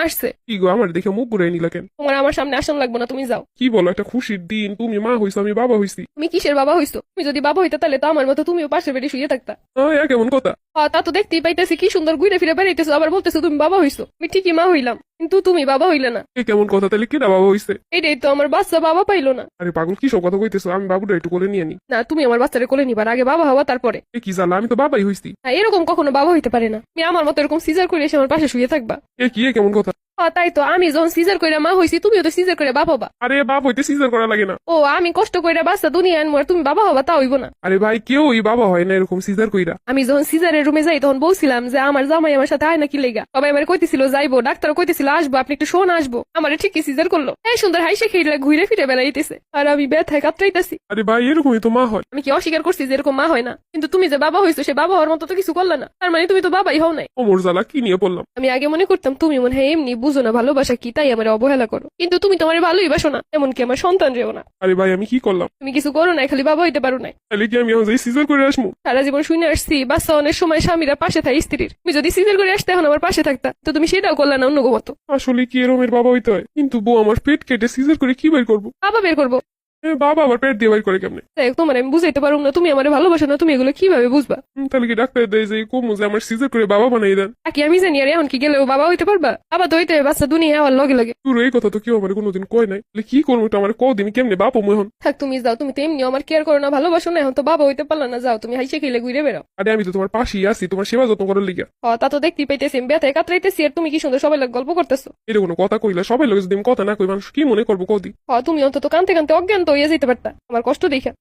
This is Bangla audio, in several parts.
আসছে। কি গো আমার দেখে মুখ ঘুরাই নিলা কেন? তোমার আমার সামনে আসান লাগবো না, তুমি যাও। কি বলো, একটা খুশির দিন, তুমি মা হইছো আমি বাবা হইছি। তুমি কিসের বাবা হইছো? তুমি যদি বাবা হইতে তাহলে তো আমার মতো তুমিও পাশের বেডে শুয়ে থাকতা। কেমন কথা? তা তো দেখতেই পাইতেছি কি সুন্দর ঘুরে ফিরে বেড়াইতেছো, আবার বলতেছো তুমি বাবা হইছো। আমি ঠিকই মা হইলাম, কিন্তু তুমি বাবা হইলে না। কেমন কথা? তাহলে কিনা বাবা হইছে? এটাই তো, আমার বাচ্চা বাবা পাইলো না। আরে পাগল, কি সব কথা কইতেছো? আমি বাবুটা একটু কোলে নিয়ে নি। না, তুমি আমার বাচ্চারে কোলে নিবার আগে বাবা হওয়া তারপরে। কি জানা, আমি তো বাবাই হইছি। এরকম কখনো বাবা হইতে পারে না। তুমি আমার মতো এরকম সিজার করে এসে আমার পাশে শুয়ে থাকবা। কেমন কথা? তাই তো, আমি যখন সিজার করে মা হইছি, তুমিও তো সিজার করে বাবা হবা। আরে বাপ হইতে সিজার করা লাগে না। আমি কষ্ট করে বাচ্চা দুনিয়া আনবো আর তুমি বাবা হবা, তা হইব না। আরে ভাই, কেউই বাবা হয় না এরকম সিজার কইরা। আমি যখন সিজারের রুমে যাই তখন বলছিলাম যে আমার জামাই আমার সাথে আয় না কি লেগা। সবাই আমার কইতেছিল যাইবো, ডাক্তার কইতেছিল আসবো, আপনি একটু শোন আসবো। আমার ঠিকই সিজার করলো। সুন্দর হাইসে খেয়ে ঘুরে ফিরে বেড়াইতেছে আর আমি ব্যথায় কাতরাইতেছি। আরে ভাই, এরকমই তো মা হয়। আমি কি অস্বীকার করছি যে এরকম মা হয় না? কিন্তু তুমি যে বাবা হইছো, সে বাবা হওয়ার মতো তো কিছু করলে না, তার মানে তুমি তো বাবাই হও নাই। ওমর জ্বালা, কি নিয়ে পড়লাম? আমি আগে মনে করতাম তুমি মনে হয় এমনি বুঝো না ভালোবাসা কি, তাই আমার অবহেলা করো। কিন্তু তুমি তোমার ভালোই বাসো না, এমনকি আমার সন্তান রেও না। আরে ভাই, আমি কি করলাম? তুমি কিছু করো না, খালি বাবা হইতে পারো না। তাহলে কি আমি যাই সিজার করে আসবো? সারা জীবন শুনে আসছি বাচ্চা অনেক সময় স্বামীরা পাশে থাকে স্ত্রীর। তুমি যদি সিজার করে আসতে এখন আমার পাশে থাকতা, তো তুমি সেটাও করলে না অন্য মতো। আসলে কি এরমের বাবা হইতে হয়? কিন্তু বউ আমার পেট কেটে সিজার করে কি বের করবো? বাবা বের করবো। বাবা আবার পেট দিয়ে বের করে কেমনে? তোমার আমি বুঝাইতে পারবো না, তুমি আমার ভালোবাসো না, তুমি এগুলো কিভাবে বুঝবা? তাহলে কি ডাক্তার দেয় যে কমু যে আমার সিজার করে বাবা বানাই দেন? কি আমি জানি? আর এখন কি গেলেও বাবা হইতে পারবা? বাবা তো হইতে হবে, বাচ্চা দুনিয়া হওয়ার লগে লগে। তোর এই কথা তো কেউ আমার কোনোদিন কয় নাই। কি করবো তো, আমার কদিন কেমনে বাপু মোহন? থাক, তুমি যাও। তুমি তো এমনি আমার কেয়ার করো না, ভালোবাসো না, এখন তো বাবা হইতে পারলা না। যাও, তুমি হাইসে খেলে ঘুরে বেড়াও। আরে আমি তো তোমার পাশেই আছি, তোমার সেবা যত্ন করার লিগা। তা তো দেখতেই পাইতেছি, ব্যথায় কাতরাইতেছি আর তুমি কি সুন্দর সবাই লোক গল্প করতেছো। এটা কোনো কথা কইলা? সবাই লোক যদি আমি কথা না কই, মানুষ কি মনে করবো কদি? তুমি অন্তত কানতে কানতে অজ্ঞান তো হইয়া যেতে পারতা আমার কষ্ট দেখা।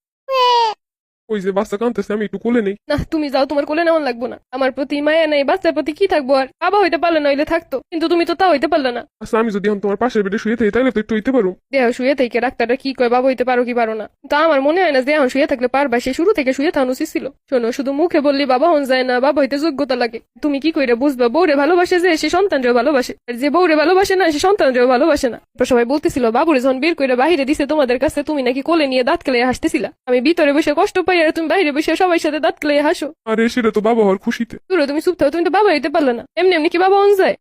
ওই যে বাচ্চা কাঁদতেছে, আমি একটু কোলে নেই। না, তুমি যাও, তোমার কোলে নেওয়ান লাগবো না। আমার প্রতি মায়া নেই, বাচ্চার প্রতি কি থাকবো আর? বাবা হইতে পারলে না হইলে থাকতো, কিন্তু তুমি তো তা হইতে পারলে না। আচ্ছা, আমি যদি এখন তোমার পাশের বেডে শুয়ে থাকি তাহলে তো একটু হইতে পারো। দেহ শুয়ে থেকে ডাক্তাররা কি কয় বাবা হইতে পারো কি পারো না, তা আমার মনে হয় না যে এখন শুয়ে থাকলে পারবা। সে শুরু থেকে শুয়ে থাকা উচিত ছিল। শোনো, শুধু মুখে বললি বাবা হন যায় না, বাবা হইতে যোগ্যতা লাগে। তুমি কি কইরা বুঝবা বউরে ভালোবাসে যে সে সন্তানরেও ভালোবাসে, আর যে বউরে ভালোবাসে না সে সন্তানরেও ভালোবাসে না? সবাই বলতেছিল বাবুরে যখন বের করে বাহিরে দিছে তোমাদের কাছে, তুমি নাকি কোলে নিয়ে দাঁত কেলে হাসতেছিলা। আমি ভিতরে বসে কষ্ট পাই আর তুমি বাইরে বসে সবাই সাথে দাঁত কেলে হাসো। আরে সেটা তো বাবা হওয়ার খুশিতে। তুমি চুপ থাকো, তুমি তো বাবা হইতে পারলে না। এমনি এমনি কি বাবা হন যায়?